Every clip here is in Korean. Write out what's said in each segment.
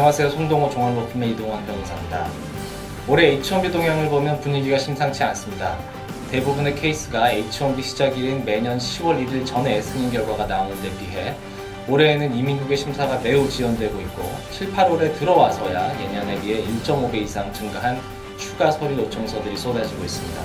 안녕하세요. 손동호 종합로펌의 이동환 변호사입니다. 올해 H1B 동향을 보면 분위기가 심상치 않습니다. 대부분의 케이스가 H1B 시작일인 매년 10월 1일 전에 승인 결과가 나오는 데 비해 올해에는 이민국의 심사가 매우 지연되고 있고 7, 8월에 들어와서야 예년에 비해 1.5배 이상 증가한 추가 서류 요청서들이 쏟아지고 있습니다.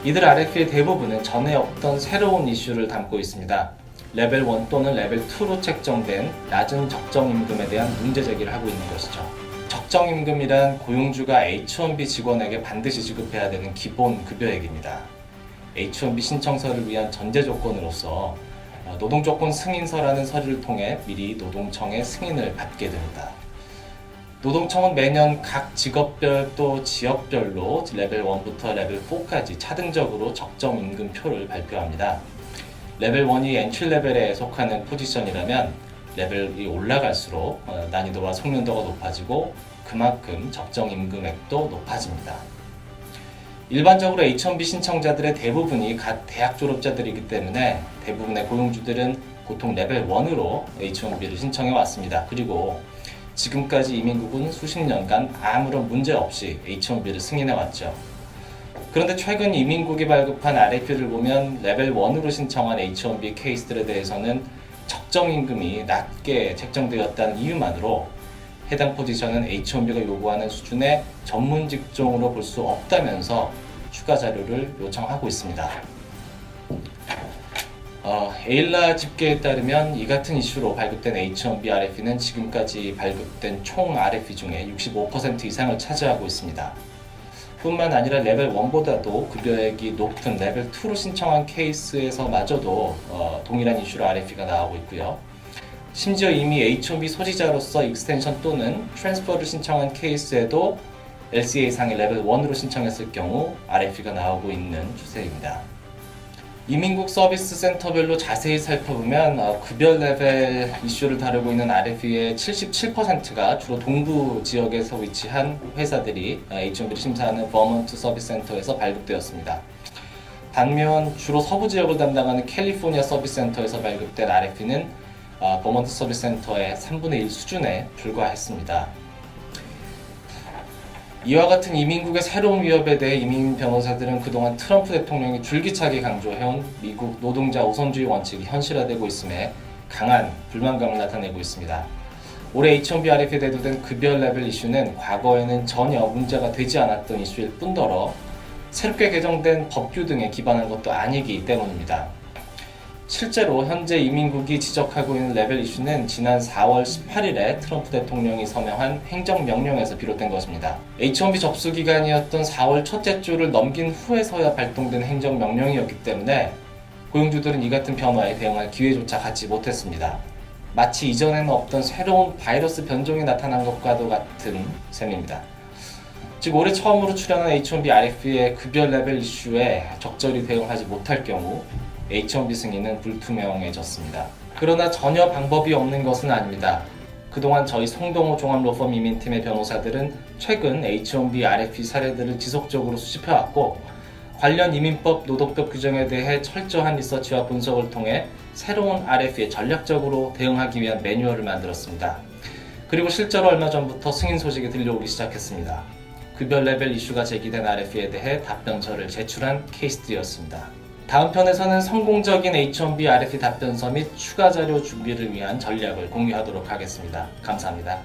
이들 RF의 대부분은 전에 없던 새로운 이슈를 담고 있습니다. 레벨 1 또는 레벨 2로 책정된 낮은 적정임금에 대한 문제 제기를 하고 있는 것이죠. 적정임금이란 고용주가 H1B 직원에게 반드시 지급해야 되는 기본 급여액입니다. H1B 신청서를 위한 전제 조건으로서 노동조건 승인서라는 서류를 통해 미리 노동청의 승인을 받게 됩니다. 노동청은 매년 각 직업별 또 지역별로 레벨 1부터 레벨 4까지 차등적으로 적정임금표를 발표합니다. 레벨 1이 엔트리 레벨에 속하는 포지션이라면 레벨이 올라갈수록 난이도와 숙련도가 높아지고 그만큼 적정임금액도 높아집니다. 일반적으로 H1B 신청자들의 대부분이 갓 대학 졸업자들이기 때문에 대부분의 고용주들은 보통 레벨 1으로 H1B를 신청해 왔습니다. 그리고 지금까지 이민국은 수십 년간 아무런 문제 없이 H1B를 승인해 왔죠. 그런데 최근 이민국이 발급한 RF를 보면 레벨 1으로 신청한 H1B 케이스들에 대해서는 적정임금이 낮게 책정되었다는 이유만으로 해당 포지션은 H1B가 요구하는 수준의 전문 직종으로 볼 수 없다면서 추가 자료를 요청하고 있습니다. 에일라 집계에 따르면 이 같은 이슈로 발급된 H1B RF는 지금까지 발급된 총 RF 중에 65% 이상을 차지하고 있습니다. 뿐만 아니라 레벨 1보다도 급여액이 높은 레벨 2로 신청한 케이스에서마저도 동일한 이슈로 RF가 나오고 있고요. 심지어 이미 H1B 소지자로서 익스텐션 또는 트랜스퍼를 신청한 케이스에도 LCA상의 레벨 1으로 신청했을 경우 RF가 나오고 있는 추세입니다. 이민국 서비스 센터별로 자세히 살펴보면 급여 레벨 이슈를 다루고 있는 RF의 77%가 주로 동부 지역에서 위치한 회사들이 H1B를 심사하는 버먼트 서비스 센터에서 발급되었습니다. 반면 주로 서부 지역을 담당하는 캘리포니아 서비스 센터에서 발급된 RF는 버먼트 서비스 센터의 3분의 1 수준에 불과했습니다. 이와 같은 이민국의 새로운 위협에 대해 이민 변호사들은 그동안 트럼프 대통령이 줄기차게 강조해온 미국 노동자 우선주의 원칙이 현실화되고 있음에 강한 불만감을 나타내고 있습니다. 올해 H1B RF에 대두된 급여 레벨 이슈는 과거에는 전혀 문제가 되지 않았던 이슈일 뿐더러 새롭게 개정된 법규 등에 기반한 것도 아니기 때문입니다. 실제로 현재 이민국이 지적하고 있는 레벨 이슈는 지난 4월 18일에 트럼프 대통령이 서명한 행정명령에서 비롯된 것입니다. H1B 접수 기간이었던 4월 첫째 주를 넘긴 후에서야 발동된 행정명령이었기 때문에 고용주들은 이 같은 변화에 대응할 기회조차 갖지 못했습니다. 마치 이전에는 없던 새로운 바이러스 변종이 나타난 것과도 같은 셈입니다. 즉 올해 처음으로 출연한 H1B RF의 급여 레벨 이슈에 적절히 대응하지 못할 경우 H1B 승인은 불투명해졌습니다. 그러나 전혀 방법이 없는 것은 아닙니다. 그동안 저희 송동호 종합로펌 이민팀의 변호사들은 최근 H1B RFP 사례들을 지속적으로 수집해왔고 관련 이민법, 노동법 규정에 대해 철저한 리서치와 분석을 통해 새로운 RF에 전략적으로 대응하기 위한 매뉴얼을 만들었습니다. 그리고 실제로 얼마 전부터 승인 소식이 들려오기 시작했습니다. 급여 레벨 이슈가 제기된 RF에 대해 답변서를 제출한 케이스들이었습니다. 다음 편에서는 성공적인 H1B RFP 답변서 및 추가 자료 준비를 위한 전략을 공유하도록 하겠습니다. 감사합니다.